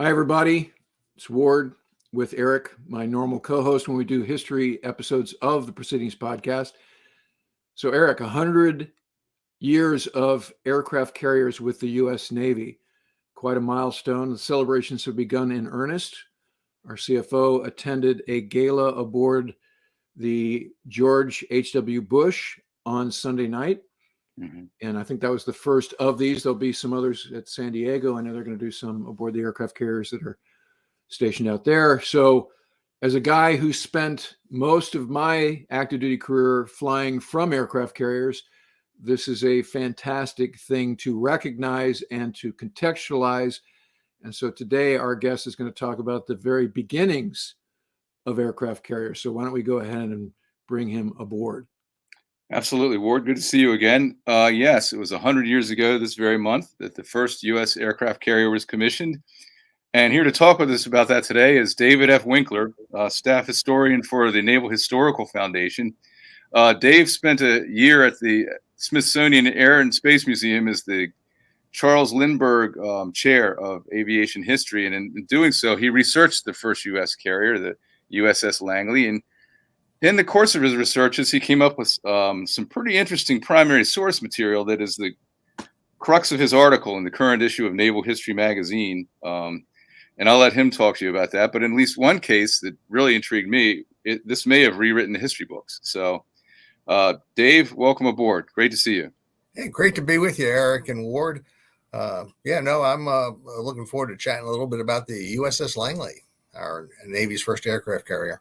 Hi, everybody. It's Ward with Eric, my normal co-host when we do history episodes of the Proceedings podcast. So, Eric, 100 years of aircraft carriers with the U.S. Navy. Quite a milestone. The celebrations have begun in earnest. Our CFO attended a gala aboard the George H.W. Bush on Sunday night. And I think that was the first of these. There'll be some others at San Diego. I know they're going to do some aboard the aircraft carriers that are stationed out there. So as a guy who spent most of my active duty career flying from aircraft carriers, this is a fantastic thing to recognize and to contextualize. And so today our guest is going to talk about the very beginnings of aircraft carriers. So why don't we go ahead and bring him aboard? Absolutely, Ward. Good to see you again. Yes, it was 100 years ago this very month that the first U.S. aircraft carrier was commissioned. And here to talk with us about that today is David F. Winkler, staff historian for the Naval Historical Foundation. Dave spent a year at the Smithsonian Air and Space Museum as the Charles Lindbergh Chair of Aviation History. And in doing so, he researched the first U.S. carrier, the USS Langley. And in the course of his researches, he came up with some pretty interesting primary source material that is the crux of his article in the current issue of Naval History magazine. And I'll let him talk to you about that. But in at least one case that really intrigued me, this may have rewritten the history books. So, Dave, welcome aboard. Great to see you. Hey, great to be with you, Eric and Ward. I'm looking forward to chatting a little bit about the USS Langley, our Navy's first aircraft carrier.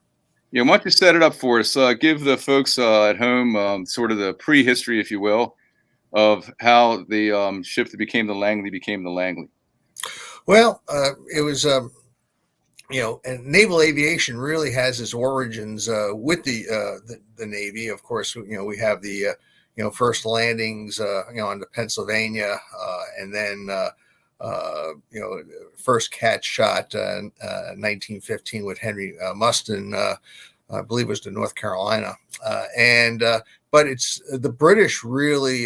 Yeah, why don't you set it up for us? Give the folks at home sort of the prehistory, if you will, of how the ship that became the Langley. Well, it was, and naval aviation really has its origins with the Navy. Of course, we have the first landings on the Pennsylvania, and then first catch shot in 1915 with Henry Mustin. I believe it was to North Carolina, but it's the British really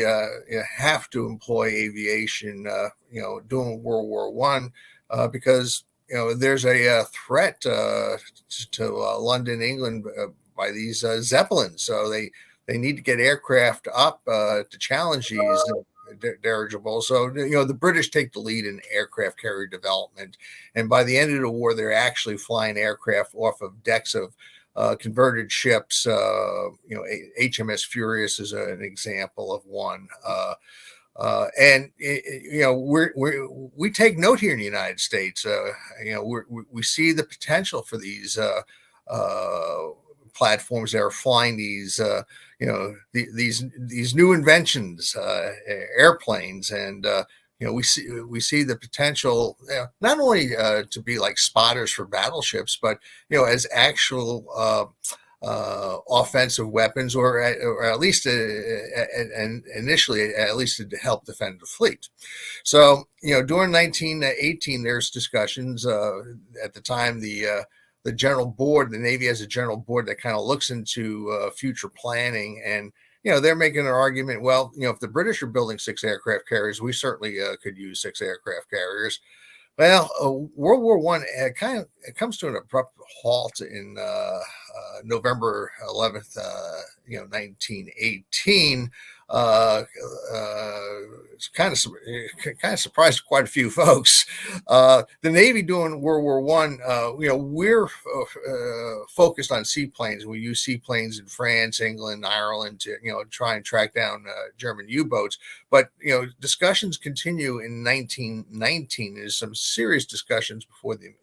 have to employ aviation, during World War One, because there's a threat to London, England, by these Zeppelins. So they need to get aircraft up to challenge these dirigibles. So the British take the lead in aircraft carrier development, and by the end of the war, they're actually flying aircraft off of decks of converted ships. HMS Furious is an example of one. We take note here in the United States. We see the potential for these platforms that are flying these these new inventions, airplanes, and we see the potential, not only to be like spotters for battleships, but as actual offensive weapons, or at least initially at least to help defend the fleet. So during 1918, there's discussions at the time. The general board, the Navy has a general board that kind of looks into future planning, and they're making an argument. Well, if the British are building 6 aircraft carriers, we certainly could use 6 aircraft carriers. Well, World War One it comes to an abrupt halt in November 11th, 1918. It's kind of surprised quite a few folks. The Navy during World War One, we're focused on seaplanes. We use seaplanes in France, England, Ireland to try and track down German U-boats. But discussions continue in 1919. There's some serious discussions before the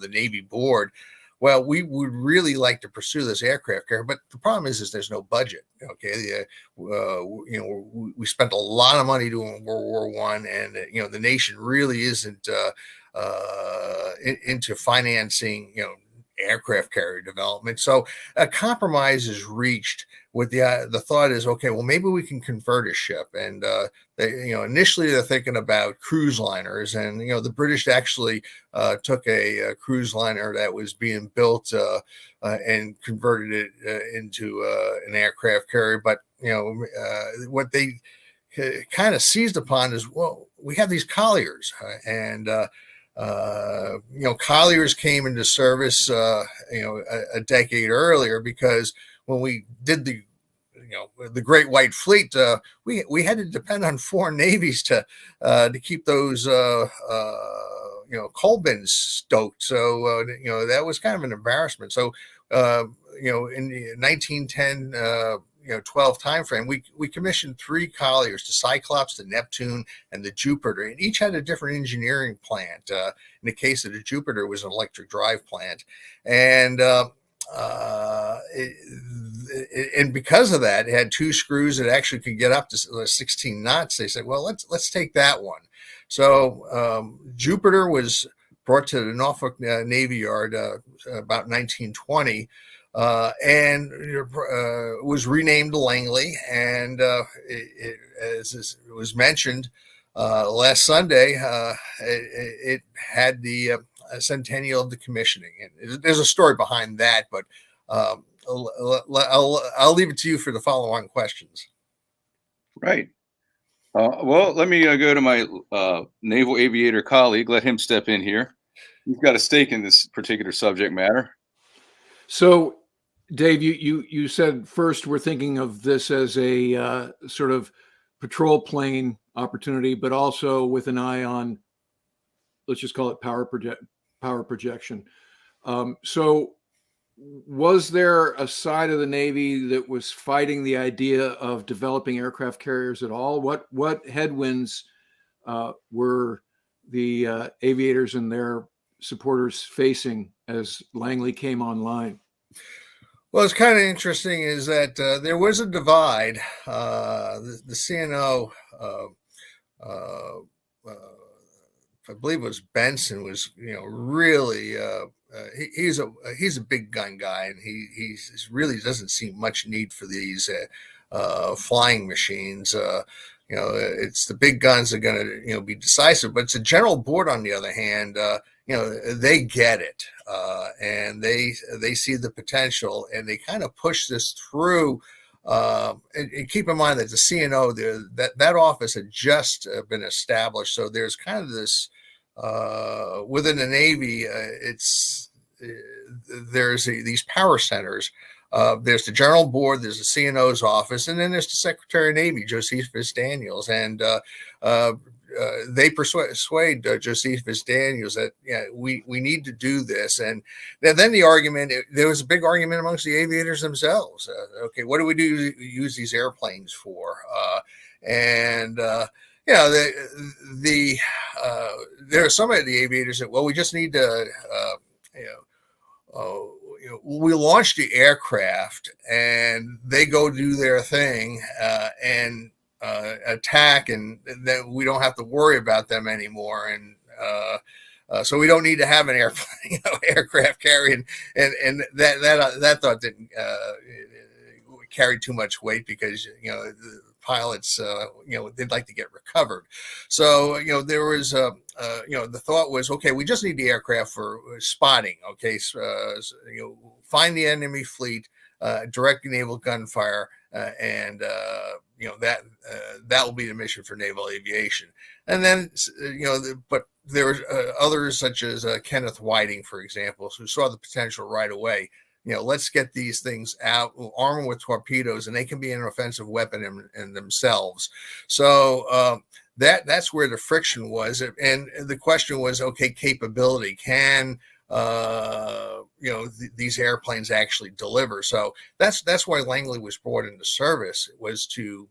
Navy board. Well, we would really like to pursue this aircraft carrier, but the problem is there's no budget. Okay, we spent a lot of money doing World War One, and the nation really isn't into financing aircraft carrier development. So a compromise is reached with the thought is, okay, well, maybe we can convert a ship. And initially they're thinking about cruise liners, and the British actually took a cruise liner that was being built and converted it into an aircraft carrier. But what they kind of seized upon is, well, we have these colliers, and colliers came into service, a decade earlier, because when we did the Great White Fleet, we had to depend on foreign navies to keep those coal bins stoked. So that was kind of an embarrassment. So in the 1910 12 timeframe, we commissioned 3 colliers: the Cyclops, the Neptune, and the Jupiter, and each had a different engineering plant. In the case of the Jupiter, it was an electric drive plant, and and because of that, it had 2 screws that actually could get up to 16 knots. They said, well, let's take that one. So Jupiter was brought to the Norfolk Navy Yard about 1920. And was renamed Langley, and as it was mentioned last Sunday, it had the centennial of the commissioning. And there's a story behind that, but I'll leave it to you for the follow-on questions. Right. Well, let me go to my naval aviator colleague. Let him step in here. He's got a stake in this particular subject matter. So, Dave, you said first we're thinking of this as a sort of patrol plane opportunity, but also with an eye on, let's just call it power projection. So was there a side of the Navy that was fighting the idea of developing aircraft carriers at all? What headwinds were the aviators and their supporters facing as Langley came online? Well, it's kind of interesting is that there was a divide. The CNO, I believe it was Benson, was really he's a big gun guy, and he really doesn't see much need for these flying machines. It's the big guns that are going to be decisive, but it's a general board, on the other hand. They get it, and they see the potential, and they kind of push this through. And keep in mind that the CNO, that office had just been established, so there's kind of this within the Navy. There's these power centers. There's the General Board, there's the CNO's office, and then there's the Secretary of Navy, Josephus Daniels, and they persuade Josephus Daniels that we need to do this. And then the argument, there was a big argument amongst the aviators themselves. Okay, what do we use these airplanes for? There are some of the aviators that, well, we just need to we launch the aircraft and they go do their thing and attack, and then we don't have to worry about them anymore. And so we don't need to have an airplane, aircraft carrier. And that thought didn't carry too much weight, because the pilots they'd like to get recovered. So there was the thought was, okay, we just need the aircraft for spotting. Okay, find the enemy fleet, direct naval gunfire, and that will be the mission for naval aviation. And then but there were others, such as Kenneth Whiting, for example, who saw the potential right away. Let's get these things out, arm them with torpedoes, and they can be an offensive weapon in themselves. So that's where the friction was. And the question was, okay, capability. Can these airplanes actually deliver? So that's why Langley was brought into service. It was to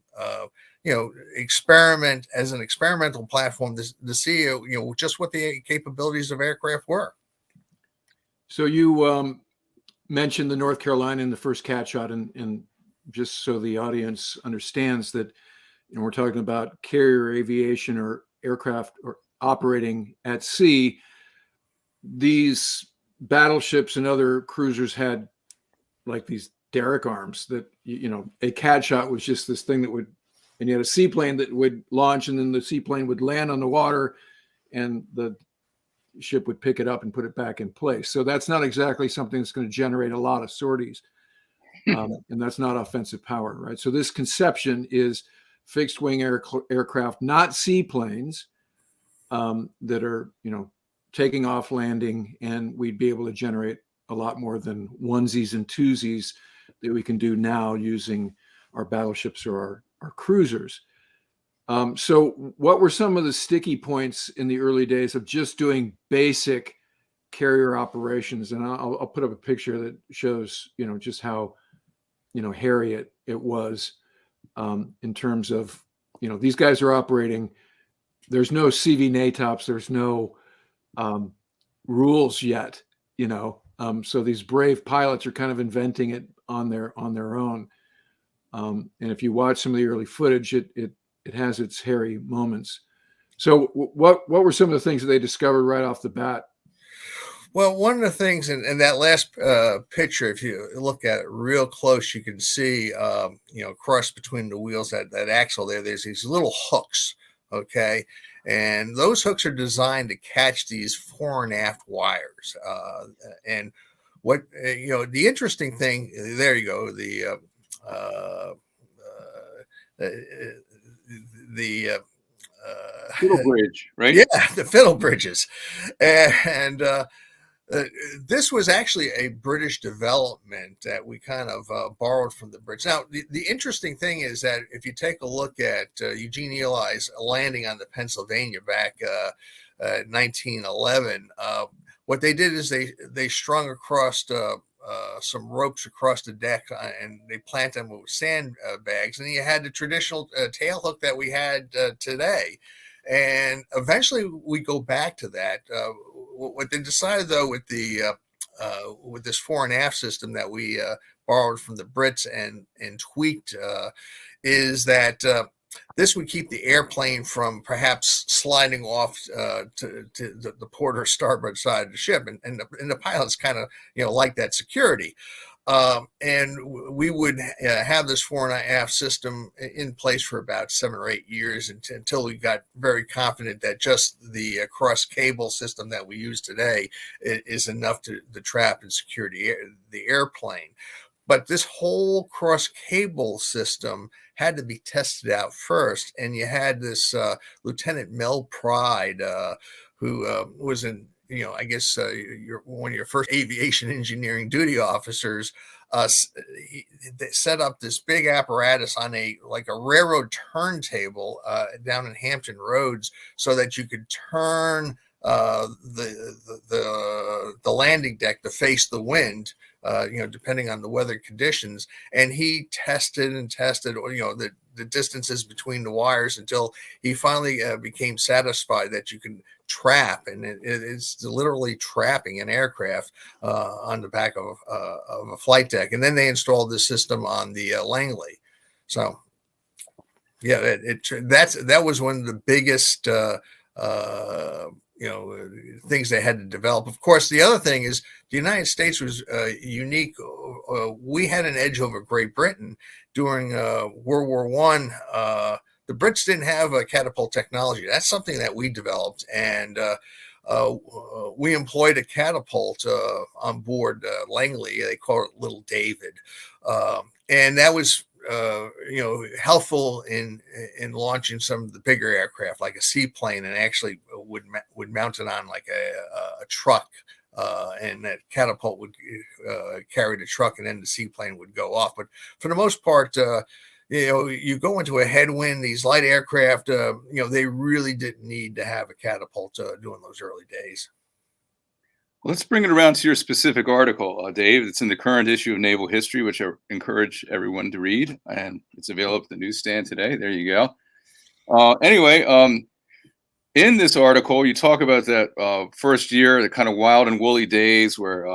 experiment as an experimental platform to see just what the capabilities of aircraft were. So you mentioned the North Carolina in the first cat shot, and just so the audience understands that we're talking about carrier aviation or aircraft or operating at sea. These battleships and other cruisers had like these derrick arms that a cat shot was just this thing that would, and you had a seaplane that would launch, and then the seaplane would land on the water, and the ship would pick it up and put it back in place. So that's not exactly something that's going to generate a lot of sorties, and that's not offensive power, right? So this conception is fixed wing aircraft, not seaplanes, that are taking off, landing, and we'd be able to generate a lot more than onesies and twosies that we can do now using our battleships or our cruisers. So what were some of the sticky points in the early days of just doing basic carrier operations? And I'll put up a picture that shows, just how, hairy it was in terms of, these guys are operating. There's no CV NATOPS. There's no rules yet, so these brave pilots are kind of inventing it on their own. And if you watch some of the early footage, it has its hairy moments. So what were some of the things that they discovered right off the bat? Well, one of the things in that last picture, if you look at it real close, you can see, crossed between the wheels, that axle there's these little hooks, okay? And those hooks are designed to catch these fore and aft wires. And what, the interesting thing, there you go, the Fiddle bridge, right? Yeah, the fiddle bridges. And this was actually a British development that we kind of borrowed from the Brits. Now, the interesting thing is that if you take a look at Eugene Eli's landing on the Pennsylvania back 1911, what they did is they strung across some ropes across the deck, and they planted them with sandbags, and you had the traditional tail hook that we had today. And eventually we go back to that. What they decided, though, with this fore and aft system that we borrowed from the Brits and tweaked, is that this would keep the airplane from perhaps sliding off to the port or starboard side of the ship, and the pilots kind of like that security. And we would have this fore and aft system in place for about 7 or 8 years until we got very confident that just the cross cable system that we use today is enough to trap and secure the airplane. But this whole cross cable system had to be tested out first. And you had this Lieutenant Mel Pride, who was in, I guess one of your first aviation engineering duty officers. They set up this big apparatus on a railroad turntable down in Hampton Roads, so that you could turn the landing deck to face the wind, depending on the weather conditions. And he tested the distances between the wires until he finally became satisfied that you can trap, and it's literally trapping an aircraft on the back of a flight deck. And then they installed this system on the Langley. So yeah, that was one of the biggest things they had to develop. Of course, the other thing is the United States was unique. We had an edge over Great Britain during World War I. The Brits didn't have a catapult technology. That's something that we developed, and we employed a catapult on board Langley. They call it Little David, and that was helpful in launching some of the bigger aircraft, like a seaplane, and actually would mount it on like a truck, and that catapult would carry the truck, and then the seaplane would go off. But for the most part, you go into a headwind, these light aircraft, they really didn't need to have a catapult during those early days. Let's bring it around to your specific article, Dave. It's in the current issue of Naval History, which I encourage everyone to read, and it's available at the newsstand today. There you go. Anyway, in this article, you talk about that first year, the kind of wild and woolly days where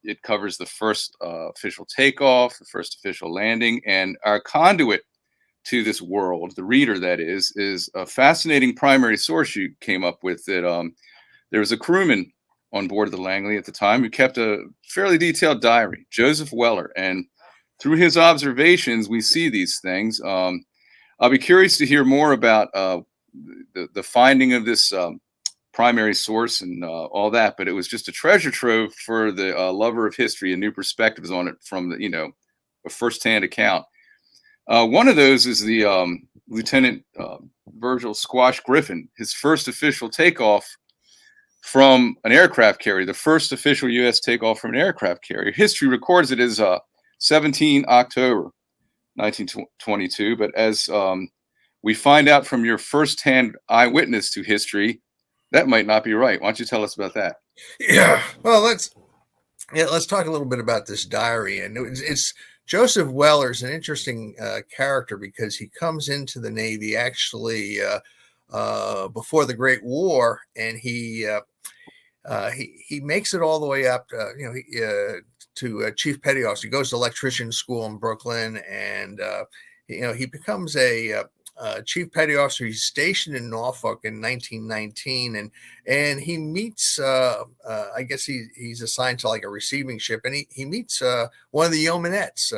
it covers the first official takeoff, the first official landing, and our conduit to this world, the reader that is a fascinating primary source you came up with. That there was a crewman on board the Langley at the time who kept a fairly detailed diary, Joseph Weller, and through his observations, we see these things. I'll be curious to hear more about the finding of this primary source and all that, but it was just a treasure trove for the lover of history and new perspectives on it from a firsthand account. One of those is the Lieutenant Virgil Squash Griffin, his first official takeoff from an aircraft carrier, the first official U.S. takeoff from an aircraft carrier. History records it as 17 October 1922, but as we find out from your firsthand eyewitness to history, that might not be right. Why don't you tell us about that? Yeah. Well, let's talk a little bit about this diary. And it's Joseph Weller's an interesting character because he comes into the Navy actually before the Great War, and he makes it all the way up, to chief petty officer. He goes to electrician school in Brooklyn, and he becomes a chief petty officer. He's stationed in Norfolk in 1919, and he meets. I guess he's assigned to like a receiving ship, and he meets one of the yeomanettes.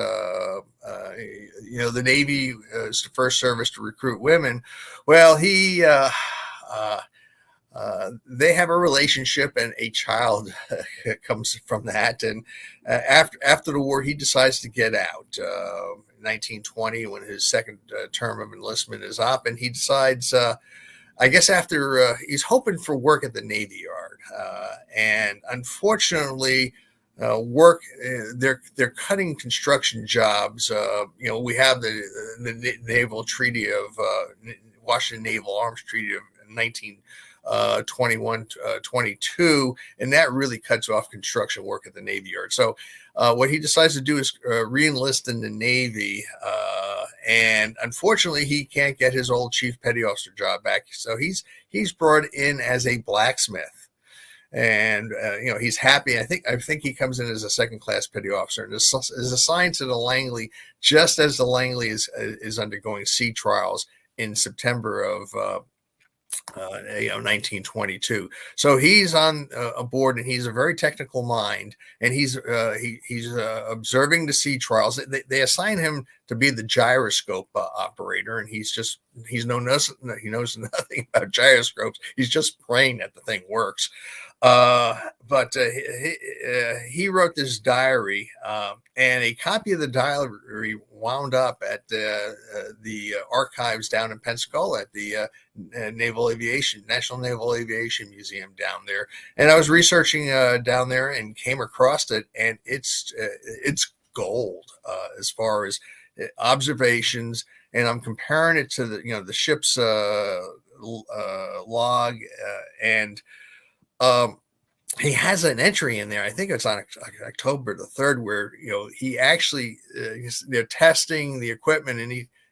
The Navy is the first service to recruit women. Well, they have a relationship, and a child comes from that. And after the war, he decides to get out. 1920, when his second term of enlistment is up, and he decides, I guess after he's hoping for work at the Navy Yard, and unfortunately, they're cutting construction jobs. We have the Naval Treaty of Washington Naval Arms Treaty of 1921-22, and that really cuts off construction work at the Navy Yard. So what he decides to do is re-enlist in the Navy, and unfortunately he can't get his old chief petty officer job back. So he's brought in as a blacksmith, and he's happy. I think he comes in as a second-class petty officer and is assigned to the Langley just as the Langley is undergoing sea trials in September of 1922. So he's on aboard, and he's a very technical mind, and he's observing the sea trials. They assign him to be the gyroscope operator, and he knows nothing about gyroscopes. He's just praying that the thing works. But he wrote this diary, and a copy of the diary wound up at the archives down in Pensacola at the National Naval Aviation Museum down there. And I was researching down there and came across it, and it's gold as far as observations. And I'm comparing it to the ship's log, and he has an entry in there. I think it's on October the 3rd, where he actually they're testing the equipment,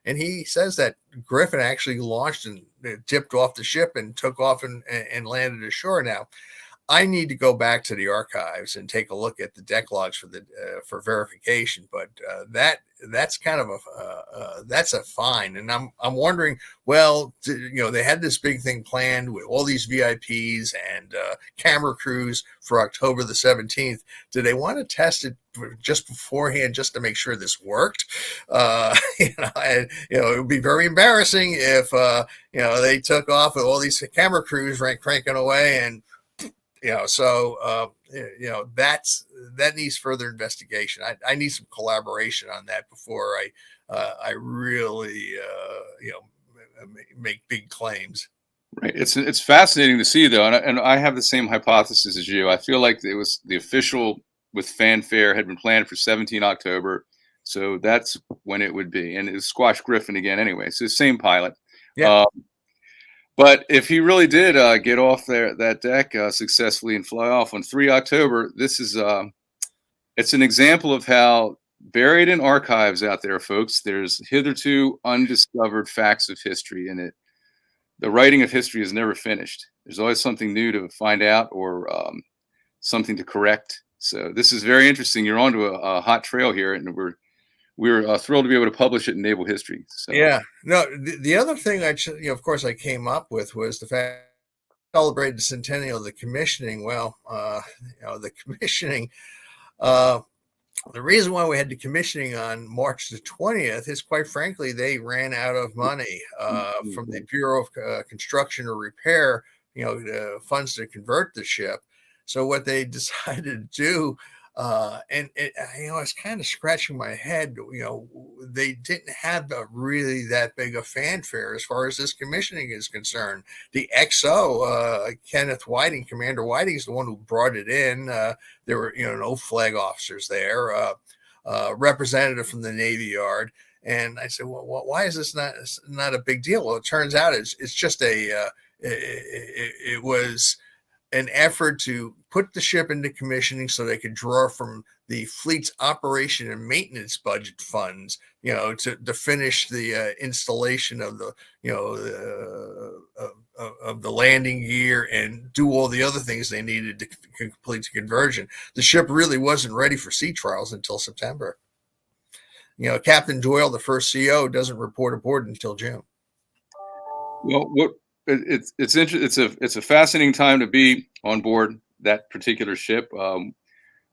and he says that Griffin actually launched and tipped off the ship and took off and landed ashore. Now, I need to go back to the archives and take a look at the deck logs for verification, but that's kind of that's a find. And I'm wondering, well, they had this big thing planned with all these VIPs and camera crews for October the 17th. Do they want to test it just beforehand, just to make sure this worked? It would be very embarrassing if they took off with all these camera crews cranking away, and that needs further investigation. I need some collaboration on that before I really make big claims. Right. It's fascinating to see, though, and I have the same hypothesis as you. I feel like it was the official with fanfare had been planned for 17 October, so that's when it would be, and it was Squash Griffin again anyway. So the same pilot. Yeah. But if he really did get off that deck successfully and fly off on 3 October, this is it's an example of how buried in archives out there, folks, there's hitherto undiscovered facts of history, and the writing of history is never finished. There's always something new to find out, or something to correct. So this is very interesting. You're onto a hot trail here, and we're thrilled to be able to publish it in Naval History. So. Yeah. No, the other thing of course, I came up with was the fact celebrated the centennial of the commissioning. Well, the commissioning, the reason why we had the commissioning on March the 20th is, quite frankly, they ran out of money from the Bureau of Construction or Repair, funds to convert the ship. So what they decided to do, I was kind of scratching my head. They didn't have really that big a fanfare as far as this commissioning is concerned. The XO, Kenneth Whiting, Commander Whiting, is the one who brought it in. There were no flag officers there. Representative from the Navy Yard. And I said, well, why is this not a big deal? Well, it turns out it's just it was an effort to put the ship into commissioning so they could draw from the fleet's operation and maintenance budget funds, to finish the installation of the, of the landing gear and do all the other things they needed to complete the conversion. The ship really wasn't ready for sea trials until September. Captain Doyle, the first CO, doesn't report aboard until June. Well, it's interesting. It's a fascinating time to be on board that particular ship.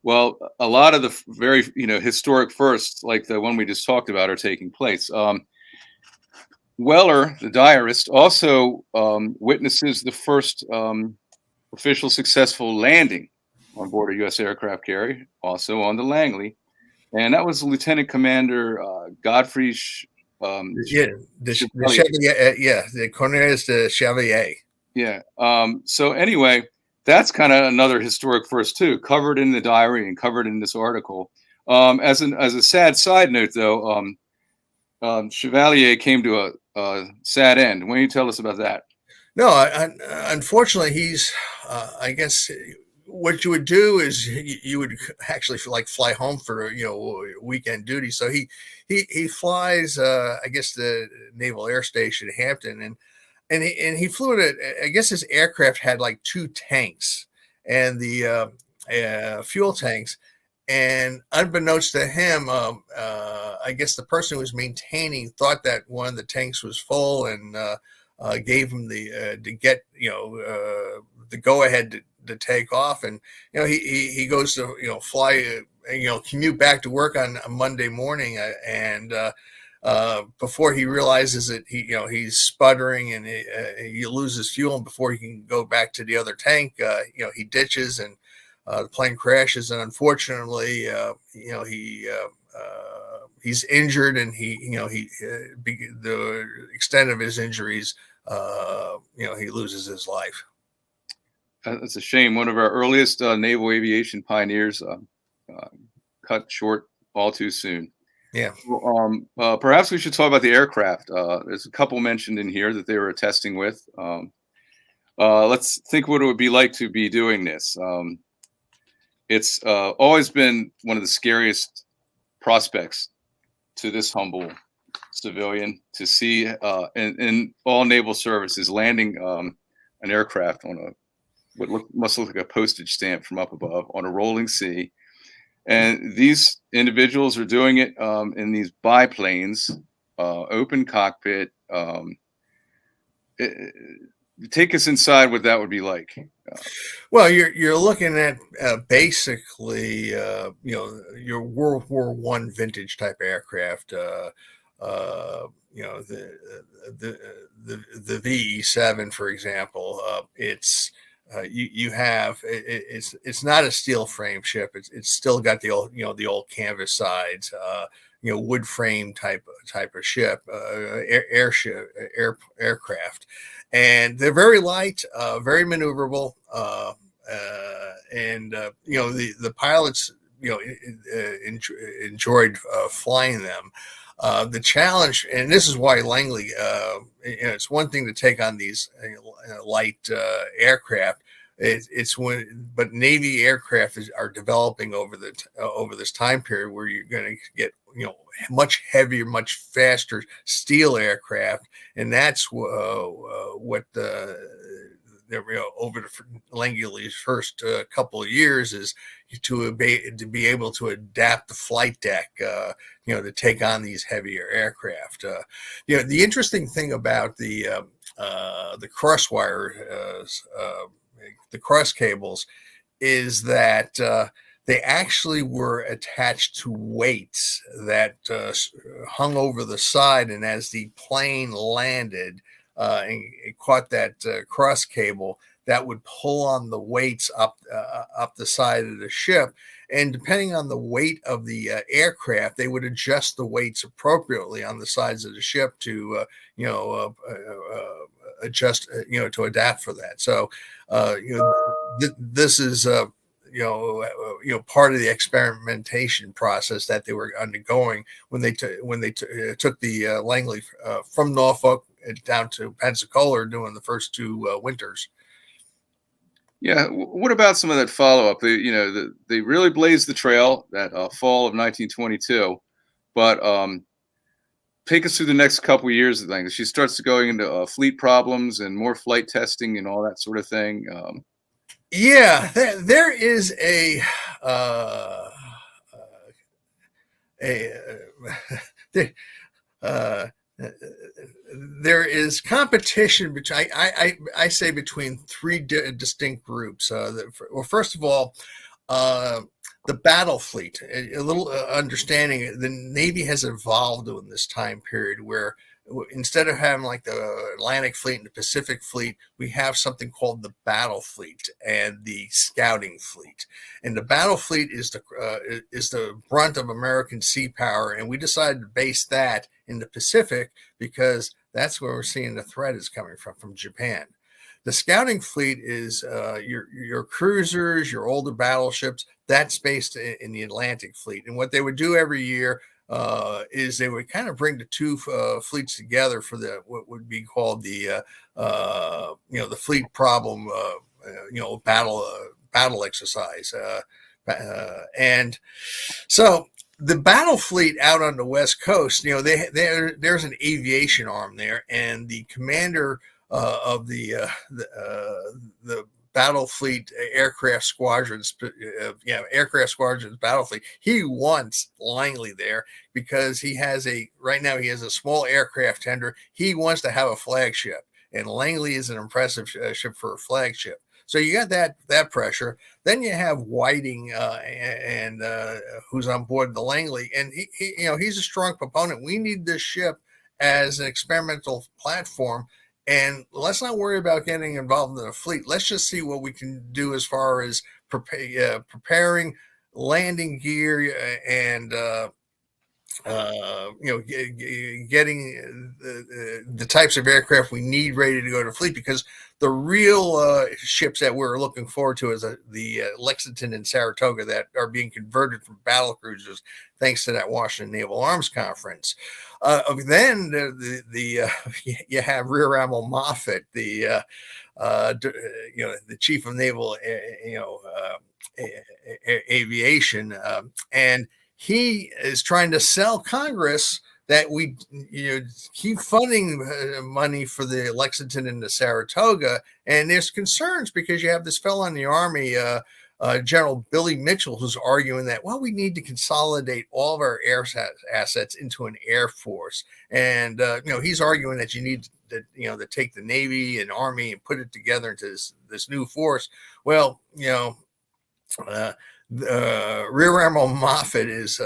Well, a lot of the very historic firsts, like the one we just talked about, are taking place. Weller, the diarist, also witnesses the first official successful landing on board a U.S. aircraft carrier, also on the Langley, and that was Lieutenant Commander Godfrey. The Cornelius de Chevalier. Yeah. So anyway, that's kind of another historic first too, covered in the diary and covered in this article. As a sad side note, though, Chevalier came to a sad end. Why don't you tell us about that? No, unfortunately, he's. I guess what you would do is you would actually fly home for weekend duty. So he flies I guess the Naval Air Station Hampton, and he flew it. I guess his aircraft had like 2 tanks and the fuel tanks. And unbeknownst to him, I guess the person who was maintaining thought that one of the tanks was full and gave him the to get the go ahead to take off. And he goes to fly commute back to work on a Monday morning, and before he realizes that he's sputtering and he loses fuel, and before he can go back to the other tank, he ditches and the plane crashes. And unfortunately, he's injured, and the extent of his injuries, he loses his life. That's a shame. One of our earliest naval aviation pioneers cut short all too soon. Yeah. Perhaps we should talk about the aircraft. There's a couple mentioned in here that they were testing with. Let's think what it would be like to be doing this. It's always been one of the scariest prospects to this humble civilian to see in all naval services landing an aircraft on must look like a postage stamp from up above on a rolling sea. And these individuals are doing it in these biplanes, open cockpit. Take us inside what that would be like. Well, you're looking at basically your World War I vintage type aircraft. The VE-7, for example. It's it's not a steel frame ship. It's still got the old canvas sides, wood frame type of ship, aircraft, and they're very light, very maneuverable, and the pilots enjoyed flying them. The challenge, and this is why Langley, it's one thing to take on these light aircraft. But Navy aircraft are developing over this time period where you're going to get much heavier, much faster steel aircraft, and that's what over the Langley's first couple of years is to be able to adapt the flight deck, to take on these heavier aircraft. The interesting thing about the crosswire, the cross cables, is that they actually were attached to weights that hung over the side, and as the plane landed and it caught that cross cable, that would pull on the weights up the side of the ship. And depending on the weight of the aircraft, they would adjust the weights appropriately on the sides of the ship to, adjust, to adapt for that. So, this is, part of the experimentation process that they were undergoing when they took the Langley from Norfolk down to Pensacola during the first two winters. Yeah. What about some of that follow up? They really blazed the trail that fall of 1922, but take us through the next couple of years of things. She starts going into fleet problems and more flight testing and all that sort of thing. Yeah, there is a uh, there, uh, there is competition between I say between three distinct groups. Well, first of all, the battle fleet. A little understanding. The Navy has evolved during this time period where instead of having like the Atlantic Fleet and the Pacific Fleet, we have something called the battle fleet and the scouting fleet. And the battle fleet is the brunt of American sea power, and we decided to base that in the Pacific because that's where we're seeing the threat is coming from Japan. The scouting fleet is your cruisers, your older battleships. That's based in the Atlantic Fleet, and what they would do every year is they would kind of bring the two fleets together for what would be called the fleet problem battle exercise, and so the battle fleet out on the West Coast, there's an aviation arm there, and the commander of the battle fleet aircraft squadrons, battle fleet. He wants Langley there because right now he has a small aircraft tender. He wants to have a flagship, and Langley is an impressive ship for a flagship. So you got that pressure. Then you have Whiting and who's on board the Langley, and he's a strong proponent. We need this ship as an experimental platform. And let's not worry about getting involved in a fleet. Let's just see what we can do as far as preparing landing gear and getting the types of aircraft we need ready to go to fleet. Because the real ships that we're looking forward to is the Lexington and Saratoga that are being converted from battle cruisers thanks to that Washington Naval Arms Conference. Then you have Rear Admiral Moffett, the chief of naval aviation, and he is trying to sell Congress that we keep funding money for the Lexington and the Saratoga, and there's concerns because you have this fellow in the Army, General Billy Mitchell, who's arguing that, well, we need to consolidate all of our air assets into an air force. And, he's arguing that you need to take the Navy and Army and put it together into this new force. Well, Rear Admiral Moffett is,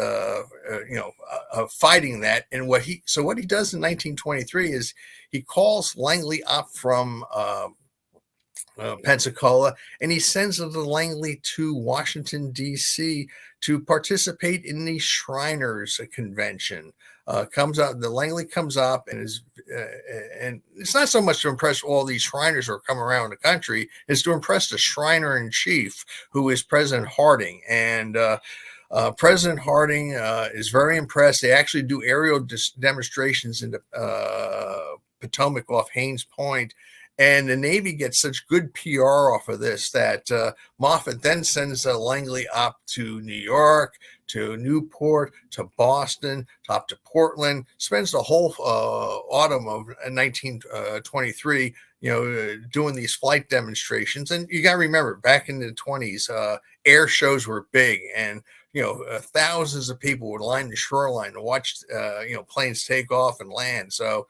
fighting that. And what he does in 1923 is he calls Langley up from Pensacola, and he sends the Langley to Washington, D.C. to participate in the Shriners Convention. The Langley comes up and it's not so much to impress all these Shriners who are coming around the country, it's to impress the Shriner in chief, who is President Harding. And President Harding is very impressed. They actually do aerial demonstrations in the Potomac off Haines Point. And the Navy gets such good PR off of this that Moffett then sends Langley up to New York, to Newport, to Boston, up to Portland, spends the whole autumn of 1923, doing these flight demonstrations. And you got to remember, back in the 20s, air shows were big, and thousands of people would line the shoreline to watch, planes take off and land. So,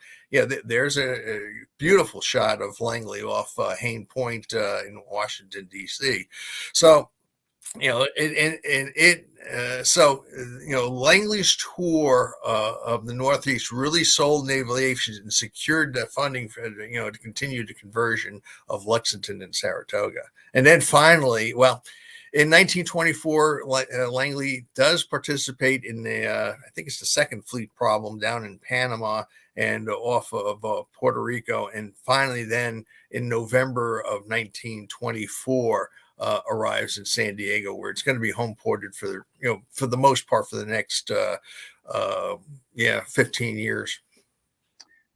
there's a beautiful shot of Langley off Haines Point in Washington, D.C. So Langley's tour of the Northeast really sold naval aviation and secured the funding for, to continue the conversion of Lexington and Saratoga. And then finally, well, in 1924, Langley does participate in I think it's the Second Fleet problem down in Panama and off of Puerto Rico. And finally, then in November of 1924, arrives in San Diego, where it's going to be home ported for the most part for the next 15 years.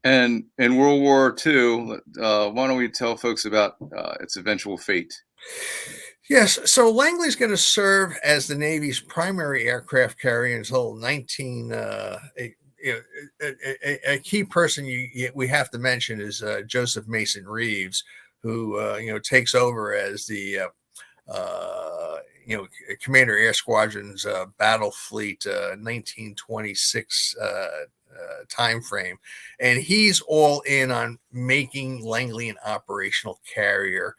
And in World War II, why don't we tell folks about its eventual fate? Yes, so Langley's going to serve as the Navy's primary aircraft carrier until a key person we have to mention is Joseph Mason Reeves, who takes over as the Commander Air Squadron's Battle Fleet 1926 time frame, and he's all in on making Langley an operational carrier.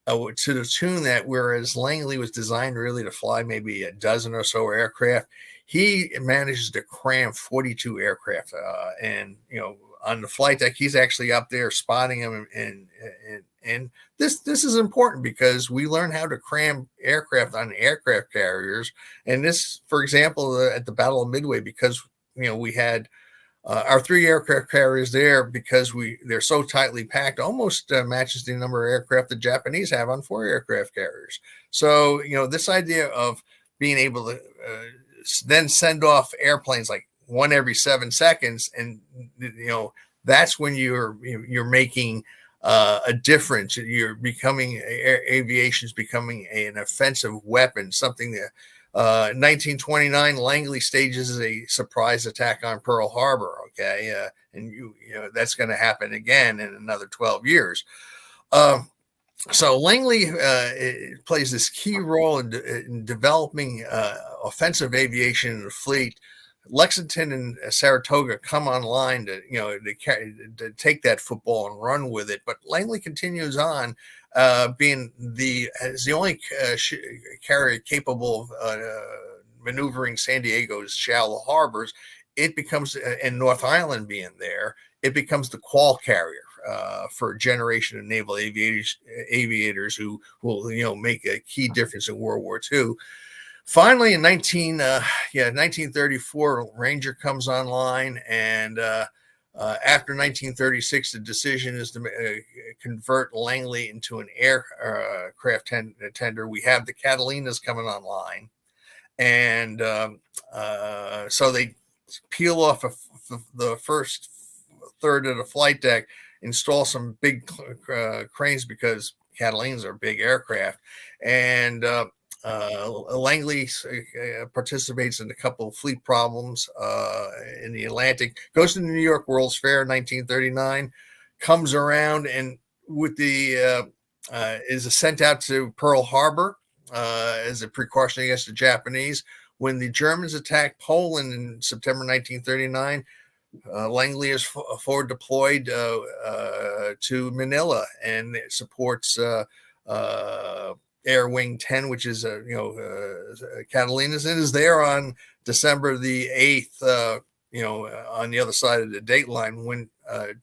To the tune that whereas Langley was designed really to fly maybe a dozen or so aircraft, he manages to cram 42 aircraft. And on the flight deck, he's actually up there spotting them. And this is important because we learn how to cram aircraft on aircraft carriers. And this, for example, at the Battle of Midway, because we had our 3 aircraft carriers there, because they're so tightly packed, almost matches the number of aircraft the Japanese have on 4 aircraft carriers. So, this idea of being able to then send off airplanes like one every 7 seconds, and that's when you're making a difference. You're becoming aviation's becoming an offensive weapon, something that 1929, Langley stages a surprise attack on Pearl Harbor. Okay, and that's going to happen again in another 12 years. So Langley plays this key role in developing offensive aviation in the fleet. Lexington and Saratoga come online to take that football and run with it, but Langley continues on, being the only carrier capable of maneuvering San Diego's shallow harbors. It becomes, and North Island being there, it becomes the qual carrier for a generation of naval aviators who will make a key difference in World War II. Finally, in 1934, Ranger comes online, and after 1936, the decision is to convert Langley into an aircraft tender. We have the Catalinas coming online, and so they peel off the first third of the flight deck, install some big cranes because Catalinas are big aircraft, and Langley participates in a couple of fleet problems in the Atlantic, goes to the New York World's Fair in 1939, comes around, and with the is sent out to Pearl Harbor as a precaution against the Japanese. When the Germans attacked Poland in September 1939, Langley is forward deployed to Manila, and it supports Air Wing 10, which is Catalinas, and is there on December the 8th, on the other side of the date line when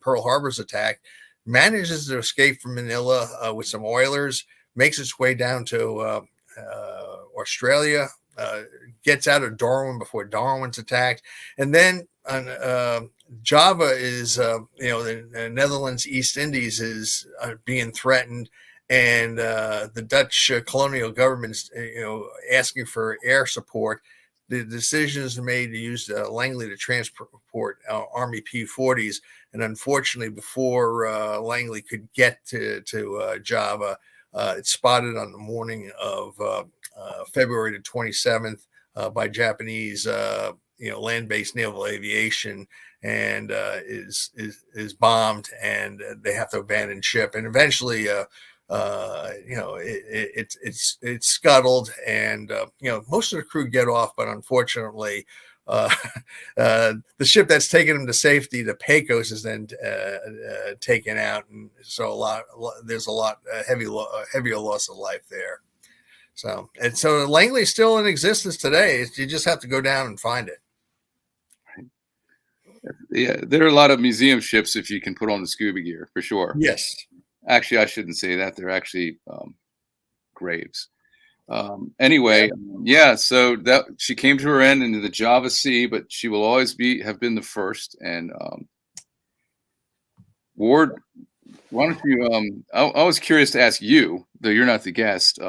Pearl Harbor's attacked, manages to escape from Manila with some oilers, makes its way down to Australia, gets out of Darwin before Darwin's attacked, and then on Java is, the Netherlands East Indies is being threatened, and the Dutch colonial government's, asking for air support. The decision is made to use Langley to transport Army P-40s, and unfortunately, before Langley could get to Java, it's spotted on the morning of February the 27th by Japanese, land-based naval aviation, and is bombed, and they have to abandon ship, and eventually. It's scuttled, and most of the crew get off, but unfortunately, the ship that's taken them to safety, the Pecos, is then taken out, and so there's a lot heavier loss of life there. So, and so Langley's still in existence today. You just have to go down and find it. Yeah, there are a lot of museum ships if you can put on the scuba gear, for sure. Yes. Actually, I shouldn't say that. They're actually graves. Anyway, yeah. So that she came to her end into the Java Sea, but she will always have been the first. And Ward, why don't you? I was curious to ask you, though you're not the guest.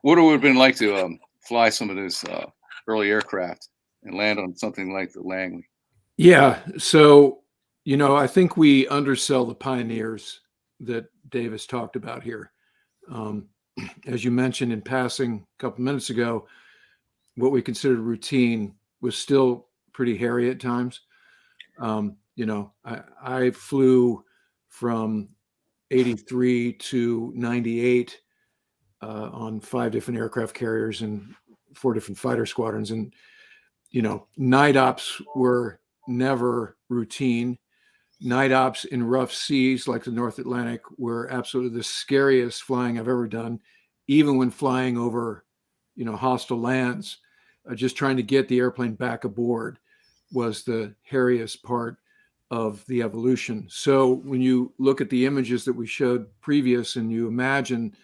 What it would have been like to fly some of those early aircraft and land on something like the Langley? Yeah. So, I think we undersell the pioneers that Davis talked about here. As you mentioned in passing a couple minutes ago, what we considered routine was still pretty hairy at times. I flew from 83 to 98 on 5 different aircraft carriers and 4 different fighter squadrons. And, night ops were never routine. Night ops in rough seas like the North Atlantic were absolutely the scariest flying I've ever done, even when flying over, hostile lands. Just trying to get the airplane back aboard was the hairiest part of the evolution. So when you look at the images that we showed previous and you imagine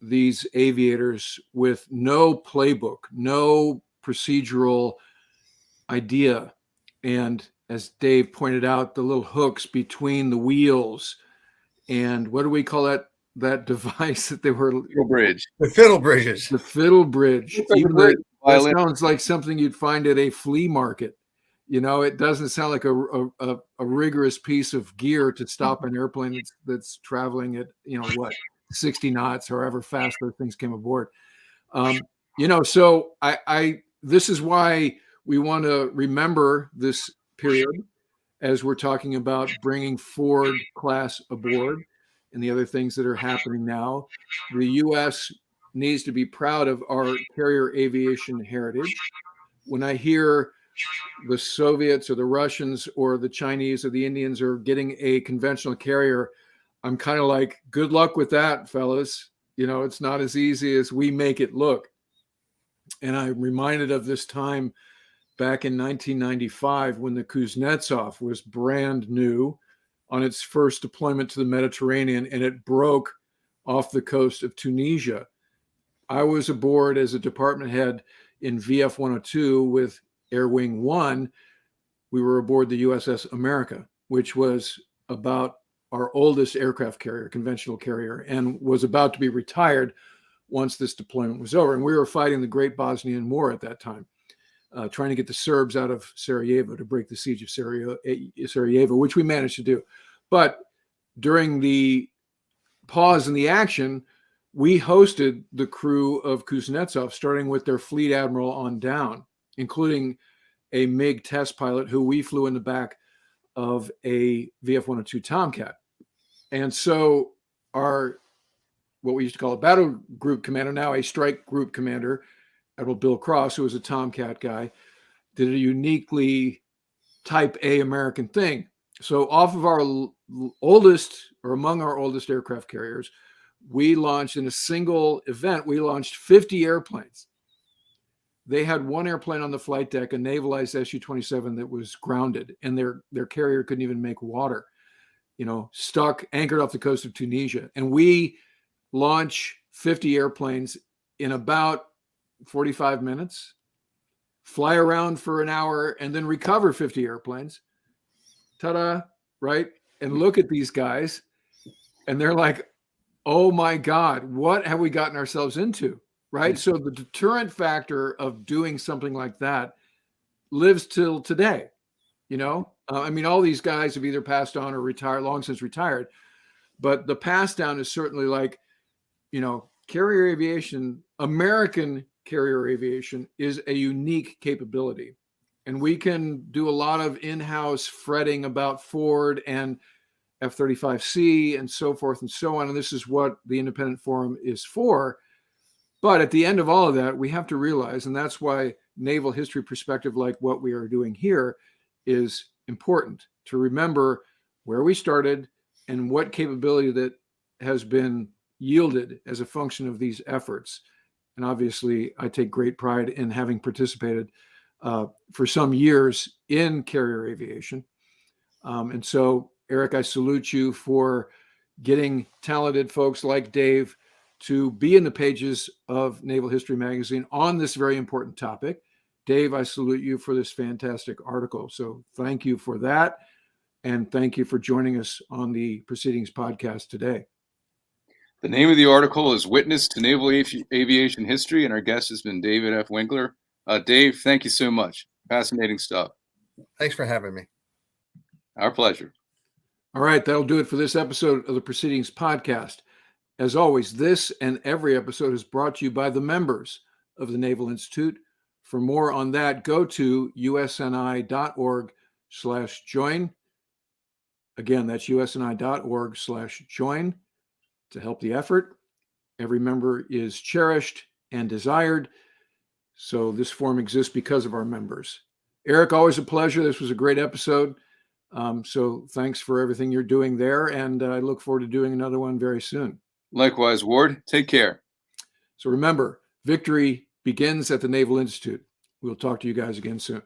these aviators with no playbook, no procedural idea, and as Dave pointed out, the little hooks between the wheels, and what do we call that device that they were? Bridge. The fiddle bridges. The fiddle bridge. Like Even bridge. that sounds like something you'd find at a flea market. It doesn't sound like a rigorous piece of gear to stop an airplane that's traveling at 60 knots, however fast those things came aboard. So I this is why we want to remember this period as we're talking about bringing Ford class aboard and the other things that are happening now. The U.S. needs to be proud of our carrier aviation heritage. When I hear the Soviets or the Russians or the Chinese or the Indians are getting a conventional carrier, I'm kind of like, good luck with that, fellas. It's not as easy as we make it look. And I'm reminded of this time back in 1995 when the Kuznetsov was brand new on its first deployment to the Mediterranean, and it broke off the coast of Tunisia. I was aboard as a department head in VF 102 with Air Wing 1. We were aboard the USS America, which was about our oldest aircraft carrier, conventional carrier, and was about to be retired once this deployment was over. And we were fighting the Great Bosnian War at that time, trying to get the Serbs out of Sarajevo to break the siege of Sarajevo, which we managed to do. But during the pause in the action, we hosted the crew of Kuznetsov, starting with their fleet admiral on down, including a MiG test pilot who we flew in the back of a VF-102 Tomcat. And so our, what we used to call a battle group commander, now a strike group commander, Admiral Bill Cross, who was a Tomcat guy, did a uniquely type A American thing. So off of our oldest, or among our oldest aircraft carriers, we launched in a single event, we launched 50 airplanes. They had one airplane on the flight deck, a navalized Su-27 that was grounded, and their carrier couldn't even make water, stuck, anchored off the coast of Tunisia. And we launch 50 airplanes in about 45 minutes, fly around for an hour, and then recover 50 airplanes. Ta-da, right? And look at these guys, and they're like, oh my God, what have we gotten ourselves into? Right. So the deterrent factor of doing something like that lives till today. All these guys have either passed on or retired, long since retired. But the pass down is certainly like, carrier aviation, American carrier aviation is a unique capability. And we can do a lot of in-house fretting about Ford and F-35C and so forth and so on. And this is what the Independent Forum is for. But at the end of all of that, we have to realize, and that's why naval history perspective like what we are doing here is important, to remember where we started and what capability that has been yielded as a function of these efforts. And obviously, I take great pride in having participated for some years in carrier aviation. And so, Eric, I salute you for getting talented folks like Dave to be in the pages of Naval History Magazine on this very important topic. Dave, I salute you for this fantastic article. So thank you for that. And thank you for joining us on the Proceedings podcast today. The name of the article is Witness to Naval Aviation History, and our guest has been David F. Winkler. Dave, thank you so much. Fascinating stuff. Thanks for having me. Our pleasure. All right, that'll do it for this episode of the Proceedings podcast. As always, this and every episode is brought to you by the members of the Naval Institute. For more on that, go to usni.org/join. Again, that's usni.org/join to help the effort. Every member is cherished and desired. So this forum exists because of our members. Eric, always a pleasure. This was a great episode. So thanks for everything you're doing there. And I look forward to doing another one very soon. Likewise, Ward. Take care. So remember, victory begins at the Naval Institute. We'll talk to you guys again soon.